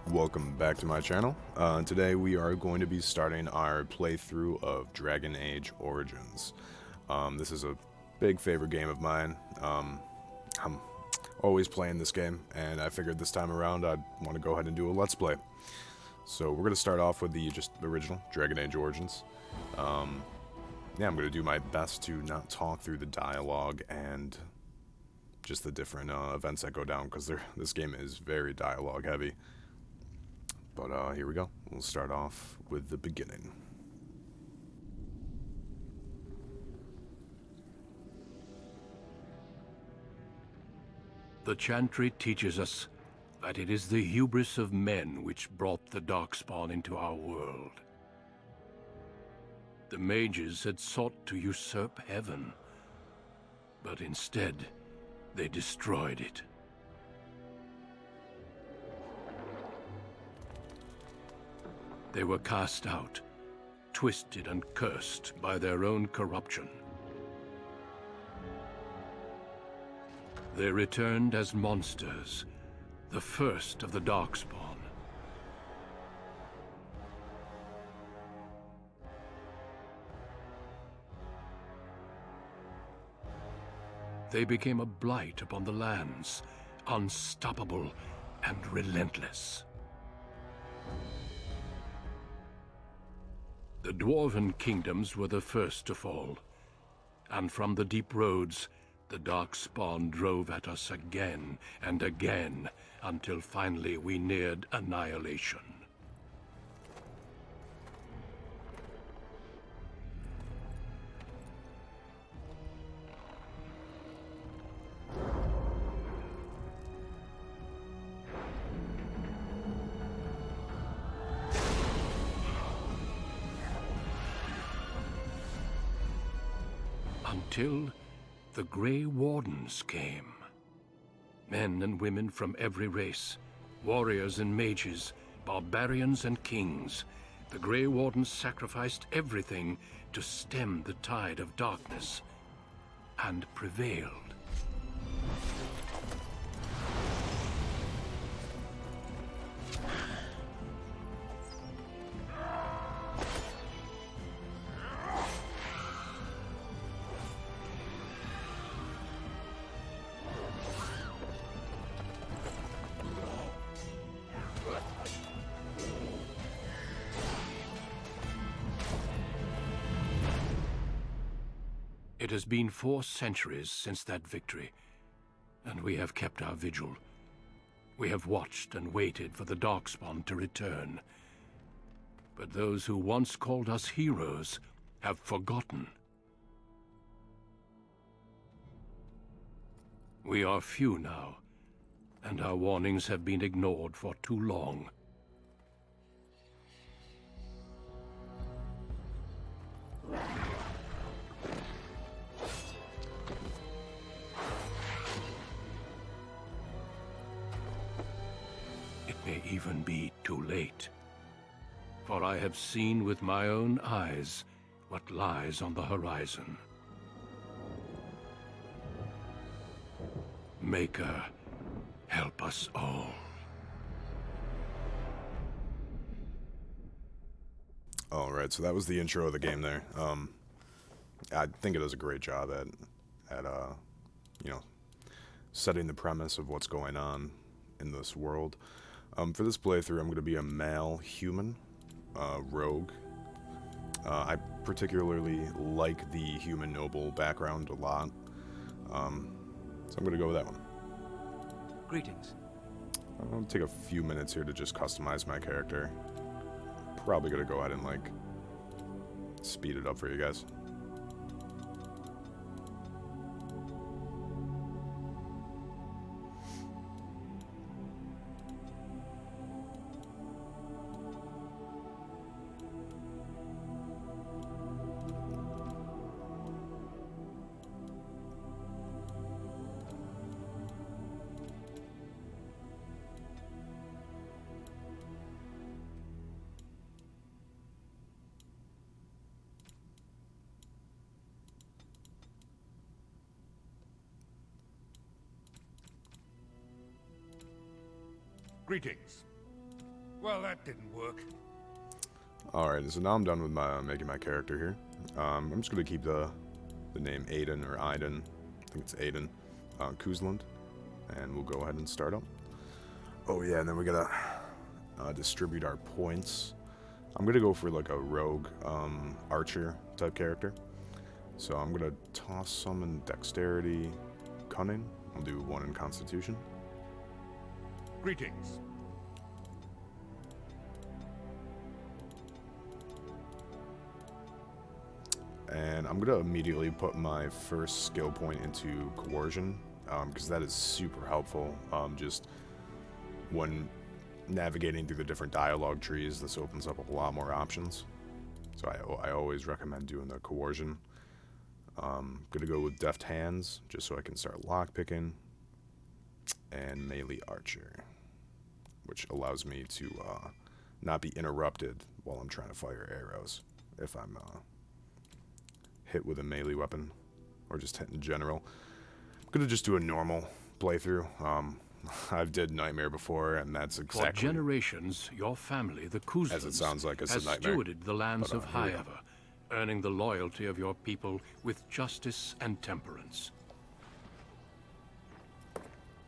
Welcome back to my channel. Today we are going to be starting our playthrough of Dragon Age Origins. This is a big favorite game of mine. I'm always playing this game, and I figured this time around I'd want to go ahead and do a Let's Play. So we're going to start off with the original Dragon Age Origins. Yeah, I'm going to do my best to not talk through the dialogue and just the different events that go down, because this game is very dialogue heavy. But here we go. We'll start off with the beginning. The Chantry teaches us that it is the hubris of men which brought the Darkspawn into our world. The mages had sought to usurp heaven, but instead, they destroyed it. They were cast out, twisted and cursed by their own corruption. They returned as monsters, the first of the Darkspawn. They became a blight upon the lands, unstoppable and relentless. The Dwarven kingdoms were the first to fall, and from the deep roads, the Darkspawn drove at us again and again, until finally we neared annihilation. Until the Grey Wardens came. Men and women from every race, warriors and mages, barbarians and kings. The Grey Wardens sacrificed everything to stem the tide of darkness, and prevailed. It has been 4 centuries since that victory, and we have kept our vigil. We have watched and waited for the Darkspawn to return. But those who once called us heroes have forgotten. We are few now, and our warnings have been ignored for too long. It may even be too late. For I have seen with my own eyes what lies on the horizon. Maker, help us all. Alright, so that was the intro of the game there. I think it does a great job at you know, setting the premise of what's going on in this world. For this playthrough, I'm going to be a male human, rogue. I particularly like the human noble background a lot, so I'm going to go with that one. Greetings. I'll take a few minutes here to just customize my character. Probably going to go ahead and, like, speed it up for you guys. Greetings. Well, that didn't work. Alright, so now I'm done with making my character here. I'm just going to keep the name Aiden, or Aiden, I think it's Aiden, Kuzland, and we'll go ahead and start up. Oh yeah, and then we gotta distribute our points. I'm gonna go for like a rogue archer type character. So I'm gonna toss some in dexterity, cunning. I'll do 1 in constitution. Greetings. And I'm gonna immediately put my first skill point into coercion, because that is super helpful. Just when navigating through the different dialogue trees, this opens up a lot more options. So I always recommend doing the coercion. Gonna go with deft hands, just so I can start lockpicking, and melee archer, which allows me to not be interrupted while I'm trying to fire arrows if I'm hit with a melee weapon, or just hit in general. I'm gonna just do a normal playthrough. I've did Nightmare before, and that's exactly... For generations, your family, the Kuzlans, as it sounds like, it's has a nightmare. stewarded the lands But, of here we go. Highever, earning the loyalty of your people with justice and temperance.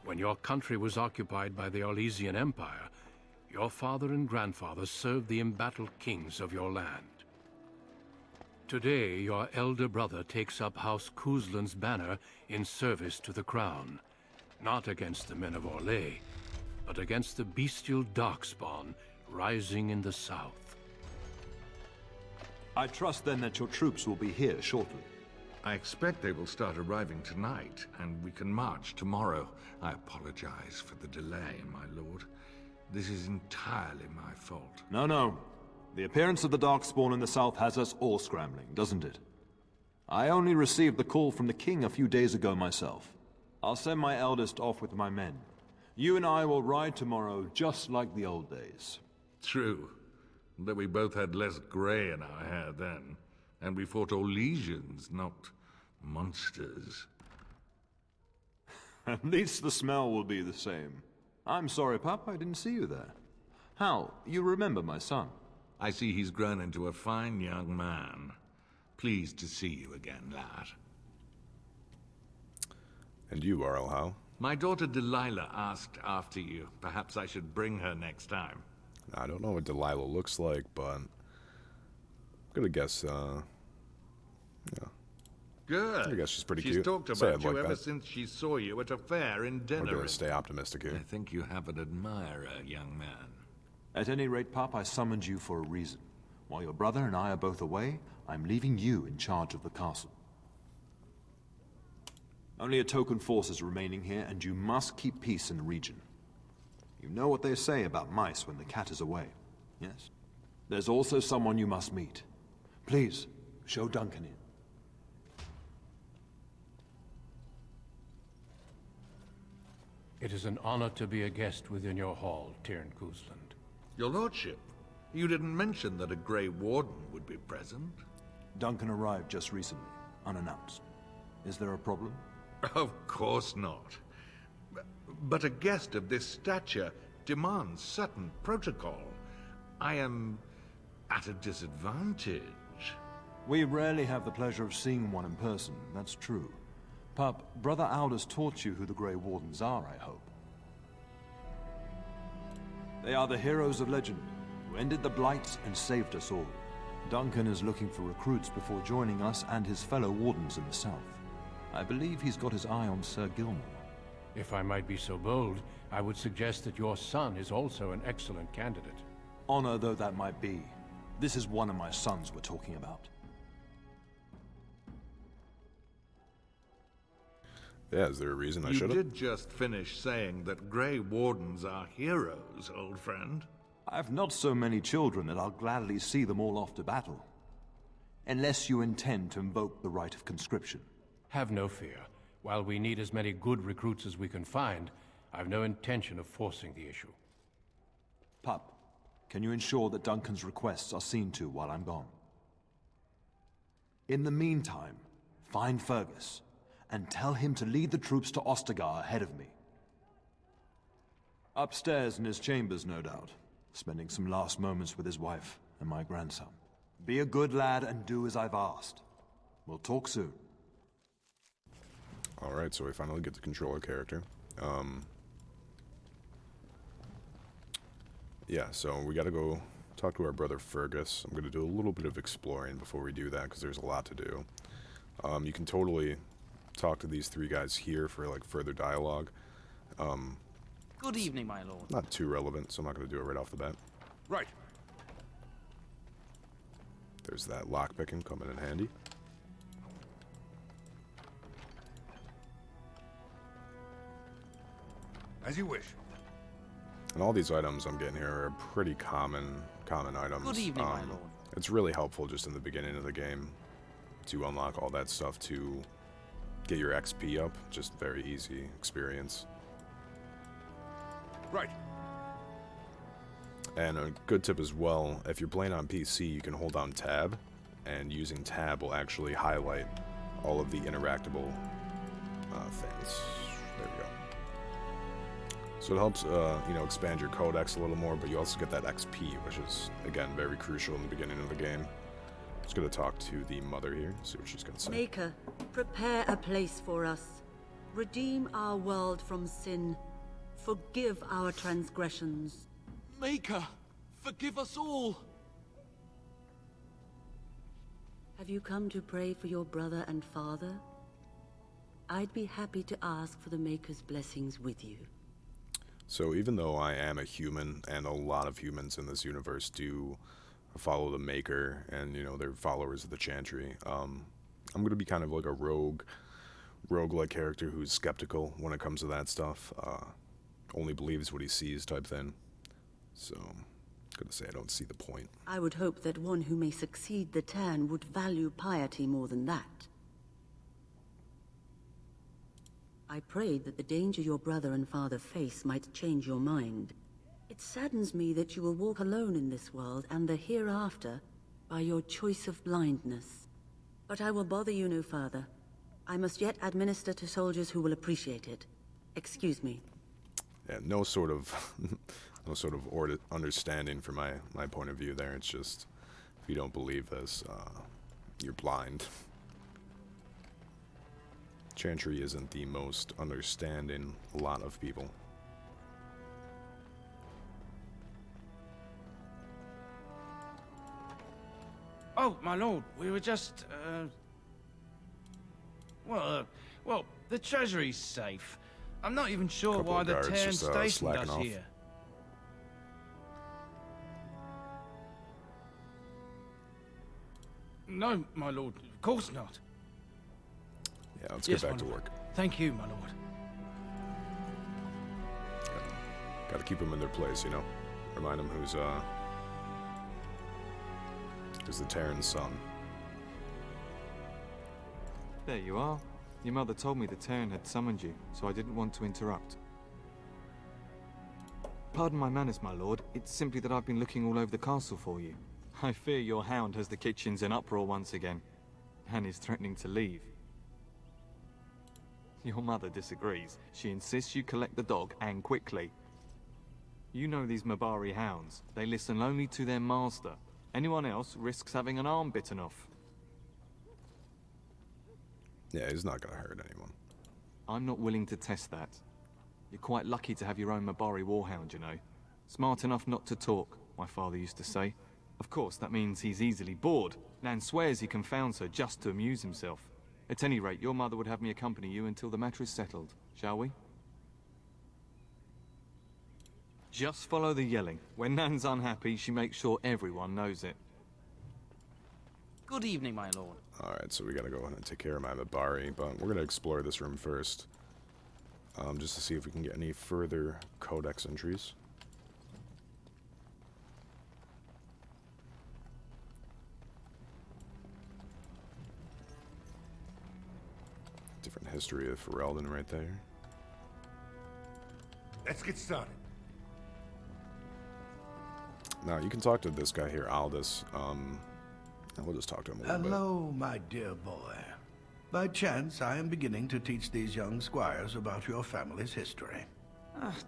When your country was occupied by the Orlesian Empire, your father and grandfather served the embattled kings of your land. Today, your elder brother takes up House Kuzlan's banner in service to the crown, not against the men of Orlais, but against the bestial darkspawn rising in the south. I trust then that your troops will be here shortly. I expect they will start arriving tonight, and we can march tomorrow. I apologize for the delay, my lord. This is entirely my fault. No. The appearance of the Darkspawn in the south has us all scrambling, doesn't it? I only received the call from the king a few days ago myself. I'll send my eldest off with my men. You and I will ride tomorrow just like the old days. True, that we both had less gray in our hair then, and we fought Orlesians, not monsters. At least the smell will be the same. I'm sorry, Pup, I didn't see you there. Hal, you remember my son? I see he's grown into a fine young man. Pleased to see you again, lad. And you, Arl, how? My daughter Delilah asked after you. Perhaps I should bring her next time. I don't know what Delilah looks like, but I'm gonna guess, yeah. Good. I guess she's pretty She's cute. talked Say about it you like ever that. since she saw you at a fair in I'm gonna Denerim. stay optimistic I here. think you have an admirer, young man. At any rate, Pup, I summoned you for a reason. While your brother and I are both away, I'm leaving you in charge of the castle. Only a token force is remaining here, and you must keep peace in the region. You know what they say about mice when the cat is away, yes? There's also someone you must meet. Please, show Duncan in. It is an honor to be a guest within your hall, Tyrn Kuzland. Your lordship, you didn't mention that a Grey Warden would be present. Duncan arrived just recently, unannounced. Is there a problem? Of course not. But a guest of this stature demands certain protocol. I am at a disadvantage. We rarely have the pleasure of seeing one in person, that's true. Pup, Brother Aldous taught you who the Grey Wardens are, I hope. They are the heroes of legend, who ended the Blights and saved us all. Duncan is looking for recruits before joining us and his fellow Wardens in the south. I believe he's got his eye on Sir Gilmore. If I might be so bold, I would suggest that your son is also an excellent candidate. Honor though that might be, this is one of my sons we're talking about. Yeah, is there a reason I You should have? did just finish saying that Grey Wardens are heroes, old friend. I've not so many children that I'll gladly see them all off to battle. Unless you intend to invoke the right of conscription. Have no fear. While we need as many good recruits as we can find, I've no intention of forcing the issue. Pup, can you ensure that Duncan's requests are seen to while I'm gone? In the meantime, find Fergus, and tell him to lead the troops to Ostagar ahead of me. Upstairs in his chambers, no doubt. spending some last moments with his wife and my grandson. Be a good lad and do as I've asked. We'll talk soon. Alright, so we finally get the controller character. Yeah, so we gotta go talk to our brother Fergus. I'm gonna do a little bit of exploring before we do that, because there's a lot to do. You can totally talk to these three guys here for, like, further dialogue. Good evening, my lord. Not too relevant, so I'm not gonna do it right off the bat. Right. There's that lockpicking coming in handy. As you wish. And all these items I'm getting here are pretty common items. Good evening, my lord. It's really helpful just in the beginning of the game to unlock all that stuff to get your XP up. Just very easy experience. Right. And a good tip as well, if you're playing on PC, you can hold down tab, and using tab will actually highlight all of the interactable things. There we go. So it helps, expand your codex a little more, but you also get that XP, which is, again, very crucial in the beginning of the game. Just gonna talk to the mother here, see what she's gonna say. Maker, prepare a place for us. Redeem our world from sin. Forgive our transgressions. Maker, forgive us all! Have you come to pray for your brother and father? I'd be happy to ask for the Maker's blessings with you. So even though I am a human, and a lot of humans in this universe do follow the Maker, and, they're followers of the Chantry, I'm going to be kind of like a rogue-like character who's skeptical when it comes to that stuff. Only believes what he sees type thing. So, I'm going to say I don't see the point. I would hope that one who may succeed the turn would value piety more than that. I prayed that the danger your brother and father face might change your mind. It saddens me that you will walk alone in this world and the hereafter by your choice of blindness. But I will bother you no further. I must yet administer to soldiers who will appreciate it. Excuse me. Yeah, no sort of understanding for my point of view there. It's just, if you don't believe this, you're blind. Chantry isn't the most understanding a lot of people. Oh, my lord, we were just, well, the treasury's safe. I'm not even sure Couple why of the guards town just, stationed slacking us off. here. No, my lord, of course not. Yeah, let's Yes, get back my to lord. work. Thank you, my lord. Gotta keep them in their place, Remind them who's the Terran's son. There you are. Your mother told me the Terran had summoned you, so I didn't want to interrupt. Pardon my manners, my lord. It's simply that I've been looking all over the castle for you. I fear your hound has the kitchens in uproar once again, and is threatening to leave. Your mother disagrees. She insists you collect the dog, and quickly. You know these Mabari hounds. They listen only to their master. Anyone else risks having an arm bitten off. Yeah, he's not gonna hurt anyone. I'm not willing to test that. You're quite lucky to have your own Mabari warhound, you know. Smart enough not to talk, my father used to say. Of course, that means he's easily bored. Nan swears he confounds her just to amuse himself. At any rate, your mother would have me accompany you until the matter is settled, shall we? Just follow the yelling. When Nan's unhappy, she makes sure everyone knows it. Good evening, my lord. Alright, so we gotta go ahead and take care of my Mabari, but we're gonna explore this room first. Just to see if we can get any further codex entries. Different history of Ferelden right there. Let's get started. Now, you can talk to this guy here, Aldous. And we'll just talk to him a little bit. Hello, my dear boy. By chance, I am beginning to teach these young squires about your family's history.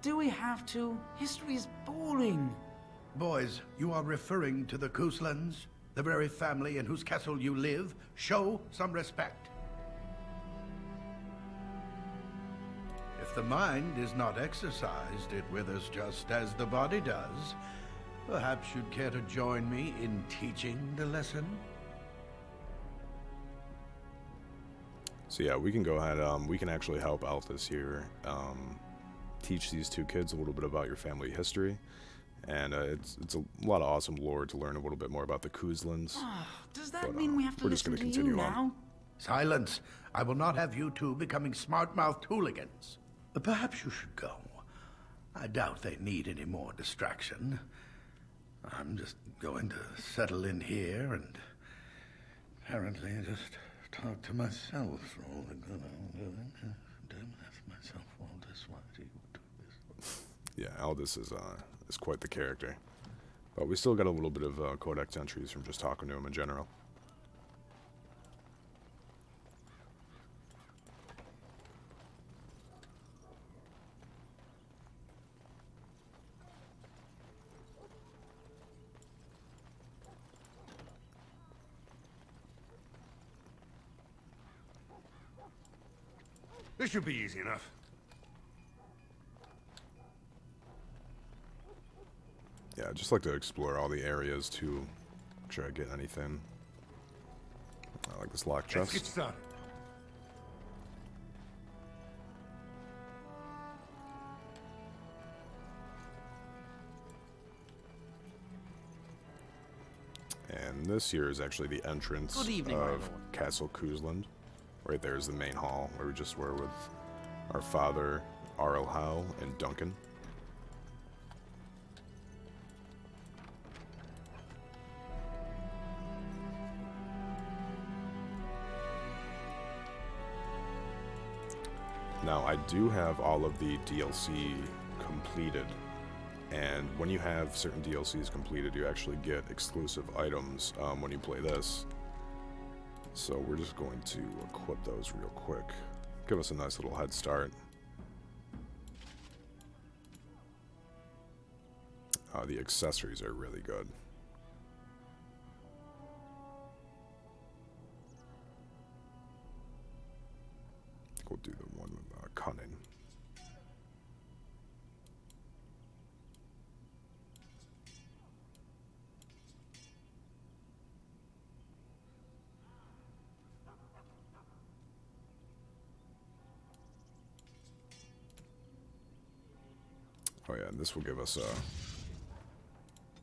Do we have to? History is boring. Boys, you are referring to the Couslands, the very family in whose castle you live. Show some respect. If the mind is not exercised, it withers just as the body does. Perhaps you'd care to join me in teaching the lesson? So yeah, we can go ahead, we can actually help Altus here, teach these two kids a little bit about your family history. And it's a lot of awesome lore to learn a little bit more about the Couslands. Does that mean we have to we're just listen gonna to you continue on. now? Silence. I will not have you two becoming smart-mouthed hooligans. Perhaps you should go. I doubt they need any more distraction. I'm just going to settle in here and apparently just talk to myself for all the good I'm doing. Myself all this while you do this. Yeah, Aldous is quite the character. But we still got a little bit of codex entries from just talking to him in general. This should be easy enough. Yeah, I'd just like to explore all the areas to make sure I get anything. I like this lock chest. Let's get started. And this here is actually the entrance Good evening, my of lord. Castle Cousland. Right there is the main hall where we just were with our father, Arl Howe, and Duncan. Now, I do have all of the DLC completed, and when you have certain DLCs completed, you actually get exclusive items when you play this. So we're just going to equip those real quick. Give us a nice little head start. The accessories are really good. I think we'll do the one with cunning. Oh yeah, and this will give us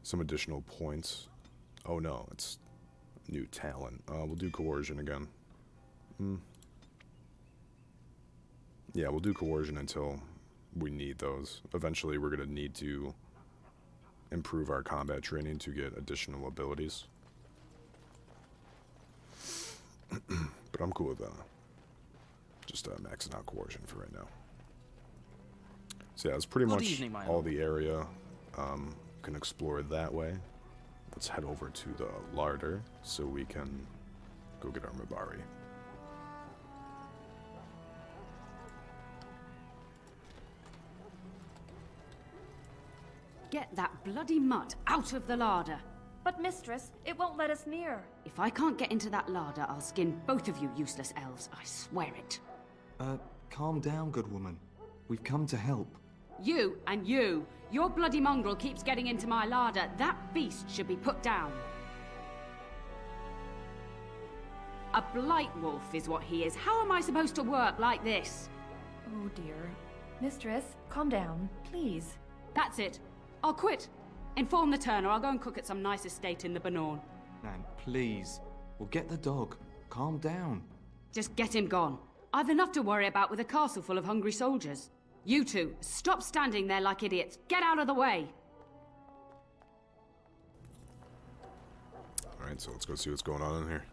some additional points. Oh no, it's new talent. We'll do coercion again. Yeah, we'll do coercion until we need those. Eventually we're going to need to improve our combat training to get additional abilities. But I'm cool with just maxing out coercion for right now. So yeah, it's pretty Good much evening, my all lord. the area. Can explore that way. Let's head over to the larder so we can go get our Mabari. Get that bloody mutt out of the larder. But mistress, it won't let us near. If I can't get into that larder, I'll skin both of you useless elves, I swear it. Calm down, good woman. We've come to help. You and you. Your bloody mongrel keeps getting into my larder. That beast should be put down. A blight wolf is what he is. How am I supposed to work like this? Oh dear. Mistress, calm down, please. That's it. I'll quit. Inform the turner. I'll go and cook at some nice estate in the Banorn. Nan, please. We'll get the dog. Calm down. Just get him gone. I've enough to worry about with a castle full of hungry soldiers. You two, stop standing there like idiots. Get out of the way. Alright, so let's go see what's going on in here.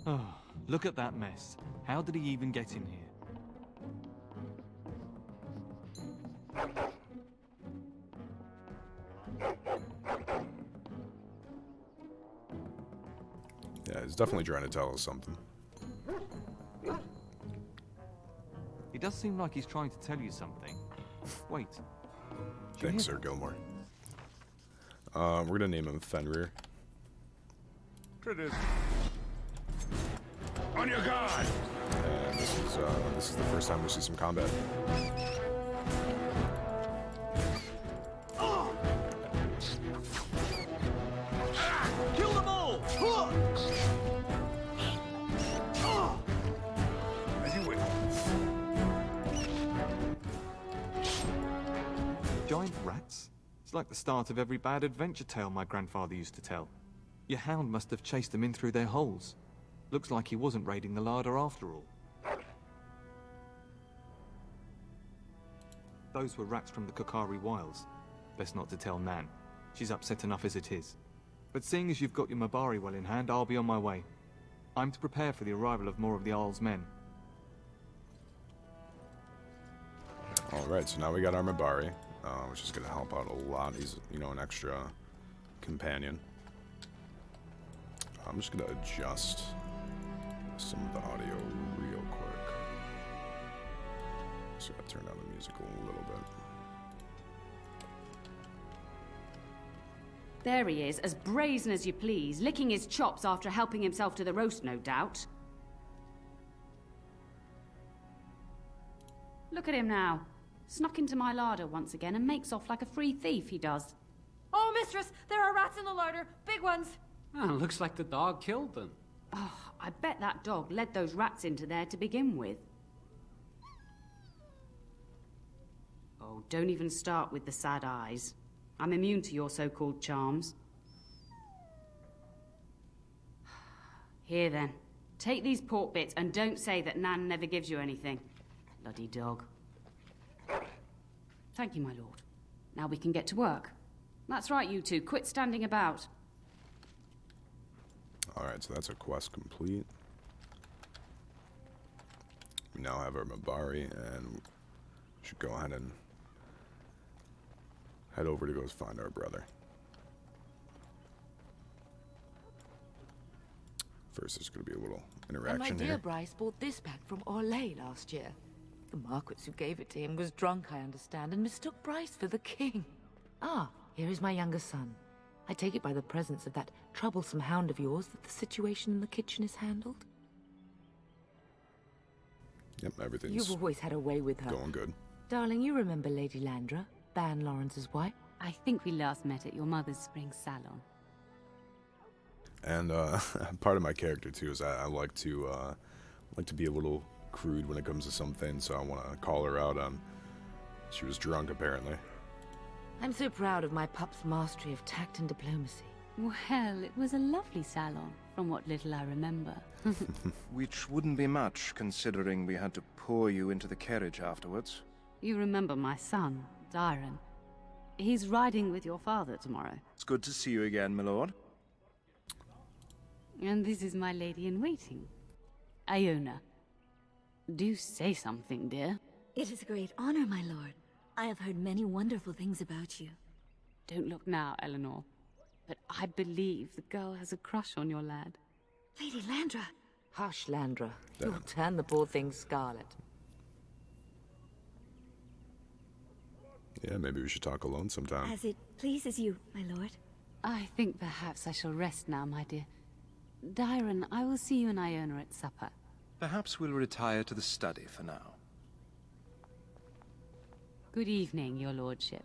Oh, look at that mess. How did he even get in here? Yeah, he's definitely trying to tell us something. He does seem like he's trying to tell you something. Wait. Thanks, Sir Gilmore. We're gonna name him Fenrir. On your guard! And this is the first time we see some combat. Kill them all! As you wish. Giant rats? It's like the start of every bad adventure tale my grandfather used to tell. Your hound must have chased them in through their holes. Looks like he wasn't raiding the larder after all. Those were rats from the Kokari Wilds. Best not to tell Nan. She's upset enough as it is. But seeing as you've got your Mabari well in hand, I'll be on my way. I'm to prepare for the arrival of more of the Isle's men. Alright, so now we got our Mabari, which is gonna help out a lot. He's, you know, an extra companion. I'm just gonna adjust some of the audio real quick. Just gotta turn down the music a little bit. There he is, as brazen as you please, licking his chops after helping himself to the roast, no doubt. Look at him now. Snuck into my larder once again and makes off like a free thief, he does. Oh, mistress, there are rats in the larder. Big ones. Oh, looks like the dog killed them. Oh, I bet that dog led those rats into there to begin with. Oh, don't even start with the sad eyes. I'm immune to your so-called charms. Here then, take these pork bits and don't say that Nan never gives you anything. Bloody dog. Thank you, my lord. Now we can get to work. That's right, you two. Quit standing about. Alright, so that's a quest complete. We now have our Mabari, and we should go ahead and head over to go find our brother. First, there's going to be a little interaction and my dear here. Bryce bought this back from Orlais last year. The Marquis who gave it to him was drunk, I understand, and mistook Bryce for the king. Ah, here is my younger son. I take it by the presence of that troublesome hound of yours that the situation in the kitchen is handled? Yep, everything's You've always had a way with her. going good. Darling, you remember Lady Landra, Ban Lawrence's wife? I think we last met at your mother's spring salon. And part of my character too is I like to be a little crude when it comes to some things, so I want to call her out on. She was drunk apparently. I'm so proud of my pup's mastery of tact and diplomacy. Well, it was a lovely salon, from what little I remember. Which wouldn't be much, considering we had to pour you into the carriage afterwards. You remember my son, Dyron. He's riding with your father tomorrow. It's good to see you again, my lord. And this is my lady-in-waiting, Iona. Do say something, dear. It is a great honor, my lord. I have heard many wonderful things about you. Don't look now, Eleanor. But I believe the girl has a crush on your lad. Lady Landra. Hush, Landra. You'll turn the poor thing scarlet. Yeah, maybe we should talk alone sometime. As it pleases you, my lord. I think perhaps I shall rest now, my dear. Dyron, I will see you and Iona at supper. Perhaps we'll retire to the study for now. Good evening, your lordship.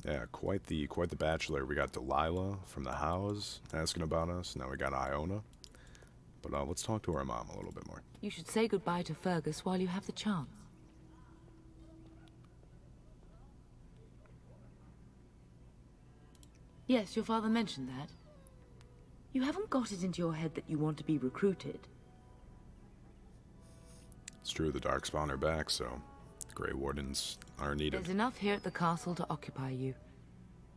Yeah, quite the bachelor. We got Delilah from the house asking about us. Now we got Iona. But let's talk to our mom a little bit more. You should say goodbye to Fergus while you have the chance. Yes, your father mentioned that. You haven't got it into your head that you want to be recruited. It's true, the Darkspawn are back, so Grey Wardens are needed. There's enough here at the castle to occupy you.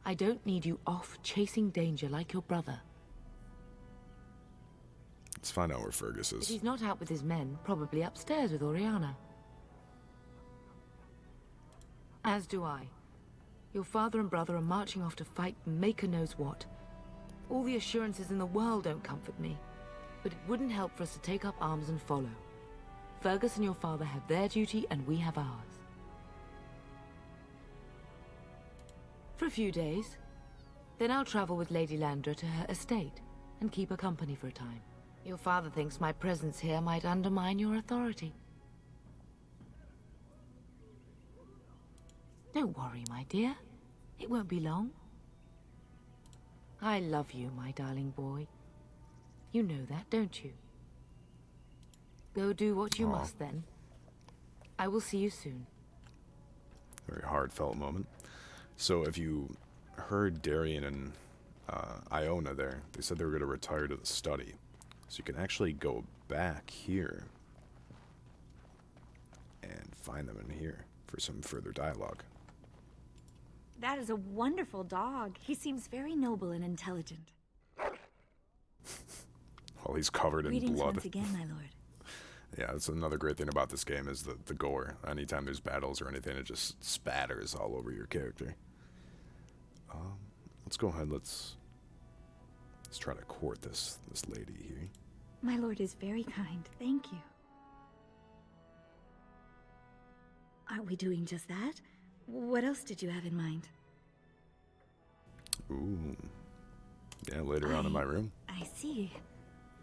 I don't need you off chasing danger like your brother. Let's find out where Fergus If is. he's not out with his men, probably upstairs with Oriana. As do I. Your father and brother are marching off to fight Maker knows what. All the assurances in the world don't comfort me. but it wouldn't help for us to take up arms and follow. Fergus and your father have their duty, and we have ours. For a few days. Then I'll travel with Lady Landra to her estate, and keep her company for a time. Your father thinks my presence here might undermine your authority. Don't worry, my dear. It won't be long. I love you, my darling boy. You know that, don't you? Go do what you must, then. I will see you soon. Very heartfelt moment. So if you heard Darian and Iona there, they said they were going to retire to the study. So you can actually go back here and find them in here for some further dialogue. That is a wonderful dog. He seems very noble and intelligent. Well, he's covered in Greetings blood. once again, my lord. Yeah, that's another great thing about this game is the gore. Anytime there's battles or anything, it just spatters all over your character. Let's go ahead. Let's try to court this lady here. My lord is very kind. Thank you. Aren't we doing just that? What else did you have in mind? Ooh. Yeah, later on in my room. I see.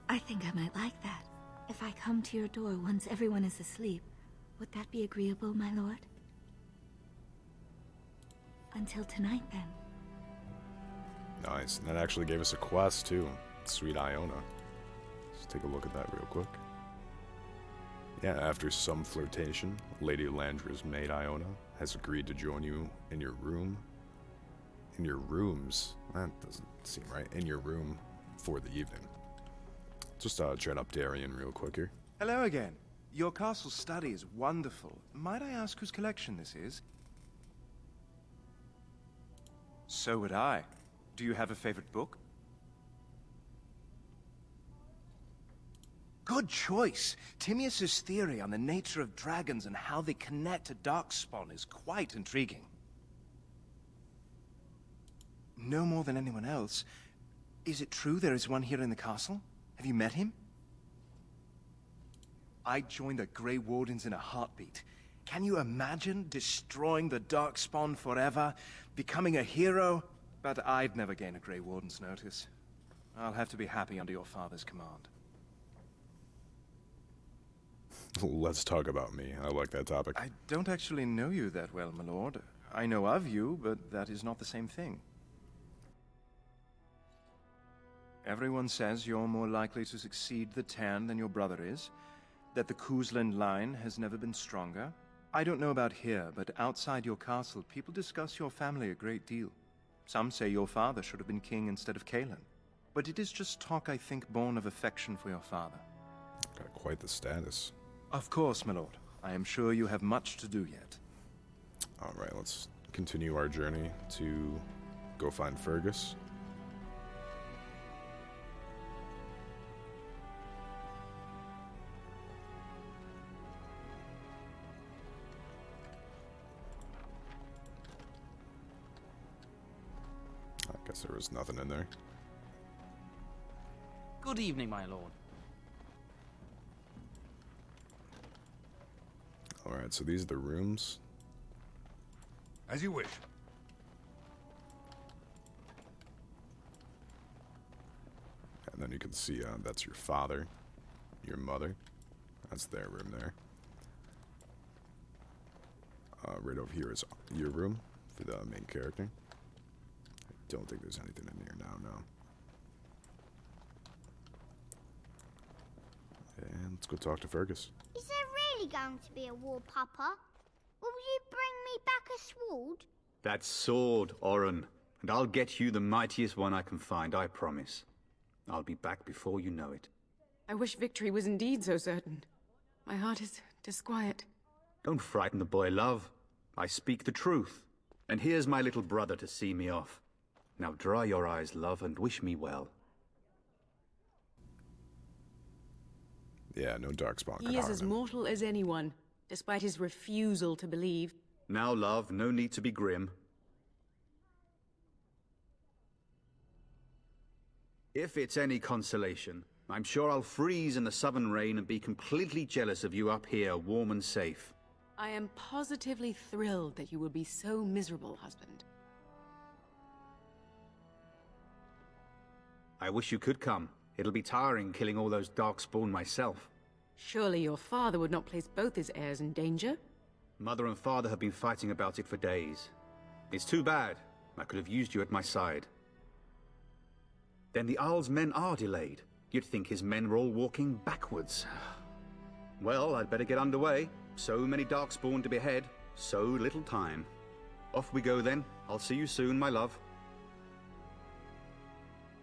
I think I might like that. If I come to your door once everyone is asleep, would that be agreeable, my lord? Until tonight, then. Nice. And that actually gave us a quest, too. Sweet Iona. Let's take a look at that real quick. Yeah, after some flirtation, Lady Landra's maid Iona has agreed to join you in your room. In your rooms. That doesn't seem right. In your room for the evening. Just chat up Darian real quick here. Hello again. Your castle study is wonderful. Might I ask whose collection this is? So would I. Do you have a favorite book? Good choice. Timaeus' theory on the nature of dragons and how they connect to Darkspawn is quite intriguing. No more than anyone else. Is it true there is one here in the castle? Have you met him? I'd join the Grey Wardens in a heartbeat. Can you imagine destroying the Darkspawn forever? Becoming a hero? But I'd never gain a Grey Warden's notice. I'll have to be happy under your father's command. Let's talk about me. I like that topic. I don't actually know you that well, my lord. I know of you, but that is not the same thing. Everyone says you're more likely to succeed the Tarn than your brother is, that the Cousland line has never been stronger. I don't know about here, but outside your castle, people discuss your family a great deal. Some say your father should have been king instead of Cailan. But it is just talk, I think, born of affection for your father. Got quite the status. Of course, my lord. I am sure you have much to do yet. Alright, let's continue our journey to go find Fergus. I guess there was nothing in there. Good evening, my lord. Alright, so these are the rooms. As you wish. And then you can see that's your father, your mother. That's their room there. Right over here is your room for the main character. I don't think there's anything in here now, no. And let's go talk to Fergus. Is there really going to be a war, Papa? Will you bring me back a sword? That sword, Oren. And I'll get you the mightiest one I can find, I promise. I'll be back before you know it. I wish victory was indeed so certain. My heart is disquiet. Don't frighten the boy, love. I speak the truth. And here's my little brother to see me off. Now dry your eyes, love, and wish me well. Yeah, no Darkspawn can He is harm as him. mortal as anyone, despite his refusal to believe. Now, love, no need to be grim. If it's any consolation, I'm sure I'll freeze in the southern rain and be completely jealous of you up here, warm and safe. I am positively thrilled that you will be so miserable, husband. I wish you could come. It'll be tiring killing all those Darkspawn myself. Surely your father would not place both his heirs in danger? Mother and father have been fighting about it for days. It's too bad. I could have used you at my side. Then the Arl's men are delayed. You'd think his men were all walking backwards. Well, I'd better get underway. So many Darkspawn to behead, so little time. Off we go then. I'll see you soon, my love.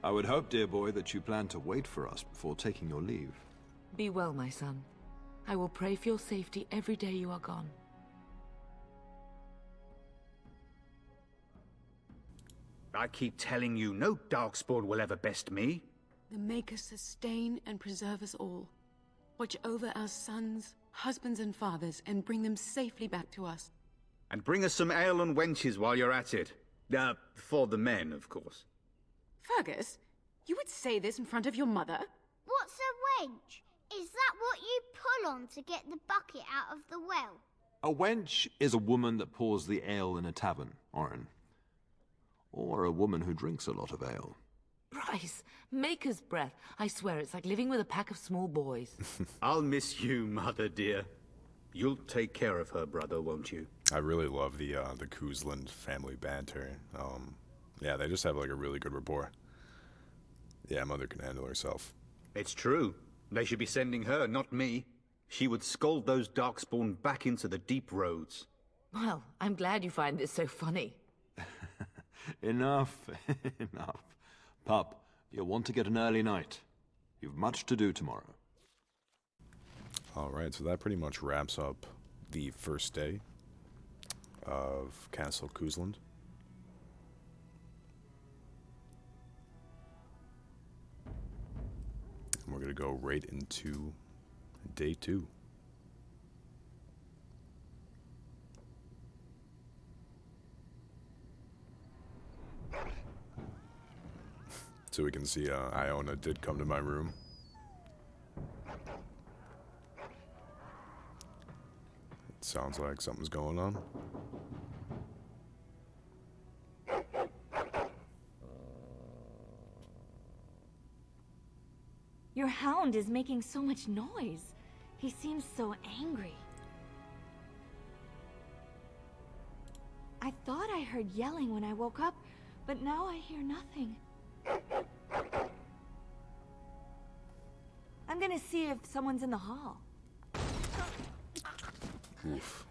I would hope, dear boy, that you plan to wait for us before taking your leave. Be well, my son. I will pray for your safety every day you are gone. I keep telling you, no Darkspawn will ever best me. The Maker sustain and preserve us all. Watch over our sons, husbands and fathers, and bring them safely back to us. And bring us some ale and wenches while you're at it. For the men, of course. Fergus, you would say this in front of your mother? What's a wench? Is that what you pull on to get the bucket out of the well? A wench is a woman that pours the ale in a tavern, Orin. Or a woman who drinks a lot of ale. Bryce, Maker's breath. I swear it's like living with a pack of small boys. I'll miss you, mother dear. You'll take care of her, brother, won't you? I really love the Cousland family banter. Yeah, they just have like a really good rapport. Yeah, mother can handle herself. It's true. They should be sending her, not me. She would scold those Darkspawn back into the deep roads. Well, I'm glad you find this so funny. Enough, enough. Pup, you'll want to get an early night. You've much to do tomorrow. Alright, so that pretty much wraps up the first day of Castle Cousland. And we're going to go right into day 2. So we can see Iona did come to my room. It sounds like something's going on. Your hound is making so much noise. He seems so angry. I thought I heard yelling when I woke up, but now I hear nothing. I'm gonna see if someone's in the hall. Oof.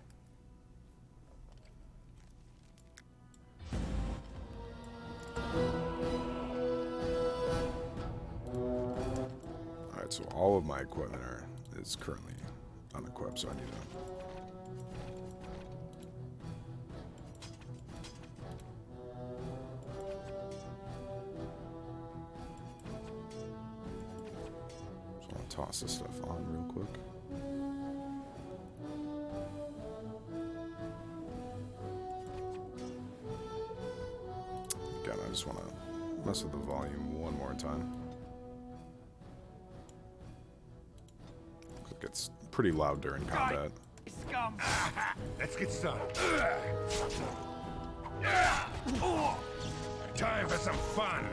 Alright, so all of my equipment is currently unequipped, so I need to... toss this stuff on real quick. Again, I just want to mess with the volume one more time. It gets pretty loud during combat. Scum! Let's get started. Time for some fun.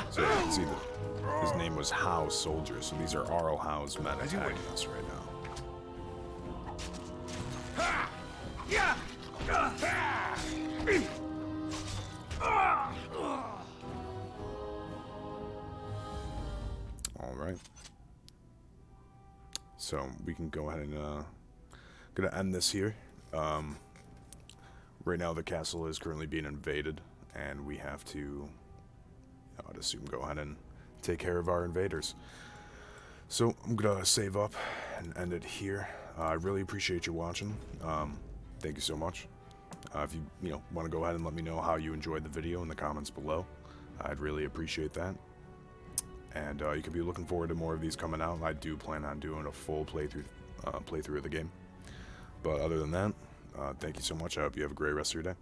So you can see that his name was Howe Soldier, so these are Arl Howe's men attacking us right now. Alright. So we can go ahead and gonna end this here. Right now the castle is currently being invaded, and we have to, I'd assume, go ahead and take care of our invaders. So I'm gonna save up and end it here. I really appreciate you watching. Thank you so much. If you want to go ahead and let me know how you enjoyed the video in the comments below, I'd really appreciate that. And you could be looking forward to more of these coming out. I do plan on doing a full playthrough of the game. But other than that, thank you so much. I hope you have a great rest of your day.